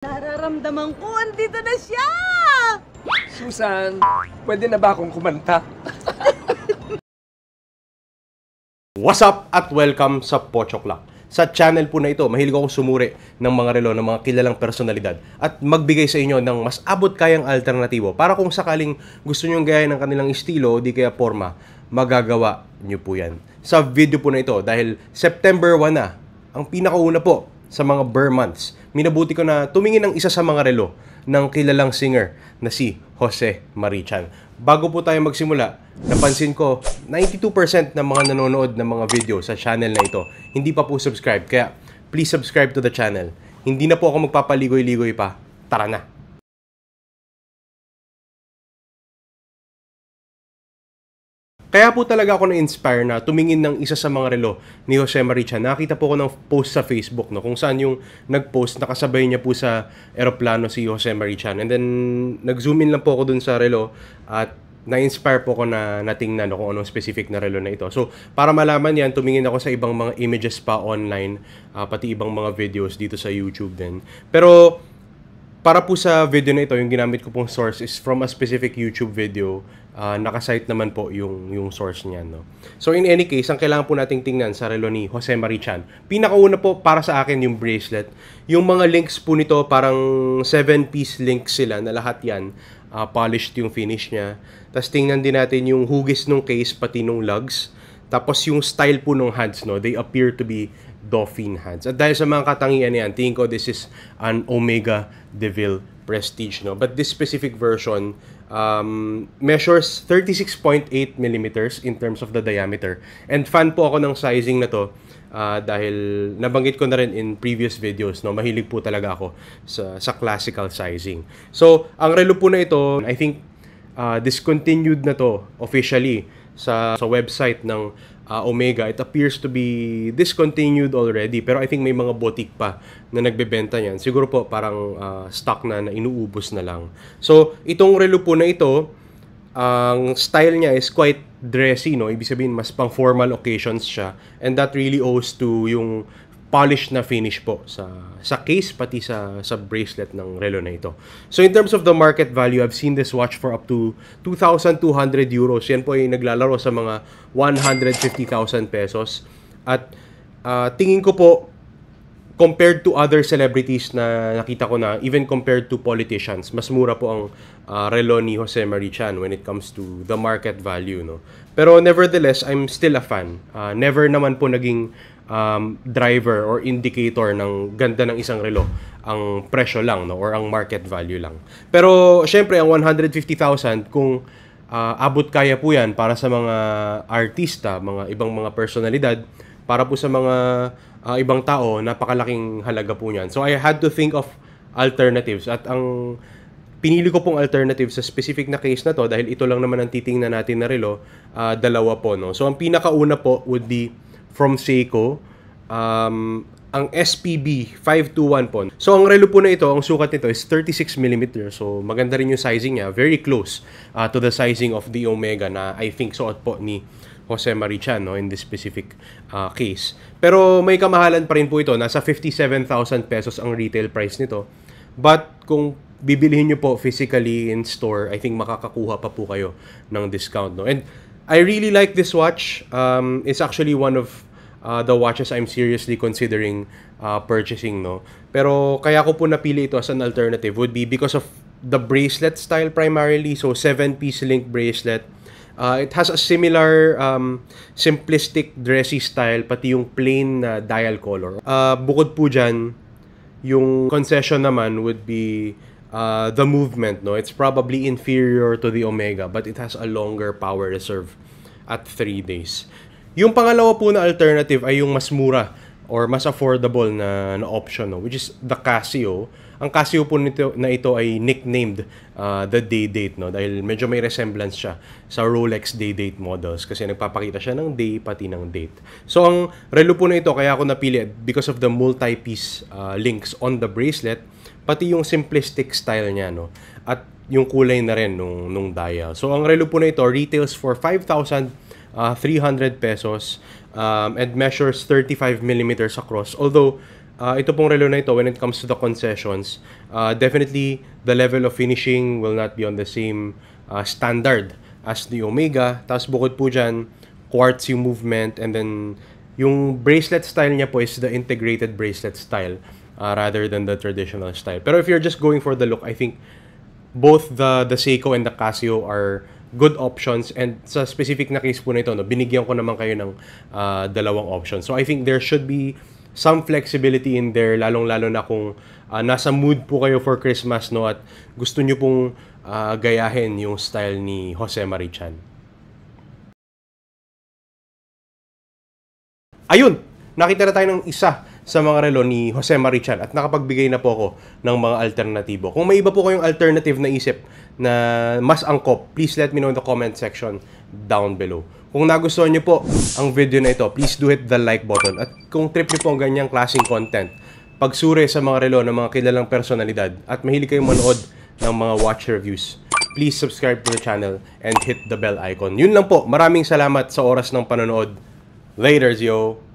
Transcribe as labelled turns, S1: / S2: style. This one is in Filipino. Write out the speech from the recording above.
S1: Nararamdaman ko, andito na siya!
S2: Susan, pwede na ba akong kumanta?
S3: What's up at welcome sa Pochok Lang. Sa channel po na ito, mahilig akong sumuri ng mga relo ng mga kilalang personalidad at magbigay sa inyo ng mas abot kayang alternatibo para kung sakaling gusto nyong gayahin ng kanilang estilo o di kaya forma, magagawa nyo po yan. Sa video po na ito, dahil September 1 na, ang pinakauna po sa mga Burr months, minabuti ko na tumingin ng isa sa mga relo ng kilalang singer na si Jose Marichan. Bago po tayo magsimula, napansin ko 92% ng mga nanonood ng mga video sa channel na ito hindi pa po subscribe. Kaya please subscribe to the channel. Hindi na po ako magpapaligoy-ligoy pa. Tara na! Kaya po talaga ako na-inspire na tumingin ng isa sa mga relo ni Jose Marichan. Nakita po ko ng post sa Facebook, no, kung saan yung nag-post, nakasabay niya po sa eroplano si Jose Marichan. And then, nag-zoom in lang po ako dun sa relo at na-inspire po ko na natingnan kung anong specific na relo na ito. So, para malaman yan, tumingin ako sa ibang mga images pa online, pati ibang mga videos dito sa YouTube din. Pero, para po sa video na ito, yung ginamit ko pong source is from a specific YouTube video. Nakasite naman po yung source niyan, no? So in any case, ang kailangan po nating tingnan sa relo ni Jose Marichan, pinakauna po para sa akin yung bracelet. Yung mga links po nito, parang 7-piece links sila na lahat yan. Polished yung finish niya. Tapos tingnan din natin yung hugis nung case, pati nung lugs. Tapos yung style po ng hands, no? They appear to be Dauphine hands. At dahil sa mga katangian niyan, tingin ko this is an Omega DeVille Prestige, no? But this specific version measures 36.8 millimeters in terms of the diameter. And fan po ako ng sizing na to dahil nabanggit ko na rin in previous videos, no? Mahilig po talaga ako sa classical sizing. So, ang relo po na ito, I think discontinued na to officially sa website ng Omega. It appears to be discontinued already, pero I think may mga boutique pa na nagbebenta niyan. Siguro po parang stock na inuubos na lang. So, itong relo po na ito, ang style niya is quite dressy, no? Ibig sabihin, mas pang formal occasions siya. And that really owes to yung polished na finish po sa case pati sa bracelet ng relo na ito. So in terms of the market value, I've seen this watch for up to 2,200 euros. Yan po ay naglalaro sa mga 150,000 pesos. At tingin ko po, compared to other celebrities na nakita ko na, even compared to politicians, mas mura po ang relo ni Jose Marichan when it comes to the market value, no? Pero nevertheless, I'm still a fan. Never naman po naging driver or indicator ng ganda ng isang relo ang presyo lang, no, or ang market value lang. Pero syempre ang 150,000 kung abot kaya po yan para sa mga artista, mga ibang mga personalidad, para po sa mga ibang tao, napakalaking halaga po niyan. So I had to think of alternatives at ang pinili ko pong alternative sa specific na case na to, dahil ito lang naman ang titingnan natin na relo, dalawa po, no. So ang pinakauna po would be from Seiko, ang SPB 521 po. So ang relo po na ito, ang sukat nito is 36mm. So maganda rin yung sizing niya, very close to the sizing of the Omega na I think suot po ni Jose Marichan, no, in this specific case. Pero may kamahalan pa rin po ito, nasa 57,000 pesos ang retail price nito. But kung bibilihin nyo po physically in store, I think makakakuha pa po kayo ng discount, no. And I really like this watch. It's actually one of the watches I'm seriously considering purchasing, no. Pero kaya ko po napili ito as an alternative would be because of the bracelet style primarily. So 7-piece link bracelet. It has a similar simplistic dressy style, pati yung plain na dial color. Bukod po dyan, yung concession naman would be the movement, no. It's probably inferior to the Omega, but it has a longer power reserve at 3 days. Yung pangalawa po na alternative ay yung mas mura or mas affordable na option, no, which is the Casio. Ang Casio po na ito ay nicknamed the day date, no, dahil medyo may resemblance siya sa Rolex day date models kasi nagpapakita siya ng day pati ng date. So ang relo po na ito, kaya ako napili because of the multi-piece links on the bracelet, pati yung simplistic style niya, no, at yung kulay na rin nung dial. So ang relo po na ito retails for 5,300 pesos and measures 35 millimeters across. Although ito pong relo na ito, when it comes to the concessions, definitely the level of finishing will not be on the same standard as the Omega. Tapos bukod po dyan, quartz yung movement, and then yung bracelet style niya po is the integrated bracelet style rather than the traditional style. Pero if you're just going for the look, I think both the Seiko and the Casio are good options, and sa specific na case po na ito, no, binigyan ko naman kayo ng dalawang options. So I think there should be some flexibility in there, lalong-lalo na kung nasa mood po kayo for Christmas, no, at gusto nyo pong gayahin yung style ni Jose Marichan. Ayun! Nakita na tayo ng isa sa mga relo ni Jose Marichan at nakapagbigay na po ako ng mga alternatibo. Kung may iba po kayong alternative na isip na mas angkop, please let me know in the comment section down below. Kung nagustuhan nyo po ang video na ito, please do hit the like button. At kung trip nyo po ang ganyang klaseng content, pagsure sa mga relo ng mga kilalang personalidad at mahilig kayong manood ng mga watch reviews, please subscribe to the channel and hit the bell icon. Yun lang po. Maraming salamat sa oras ng panonood. Laters, yo!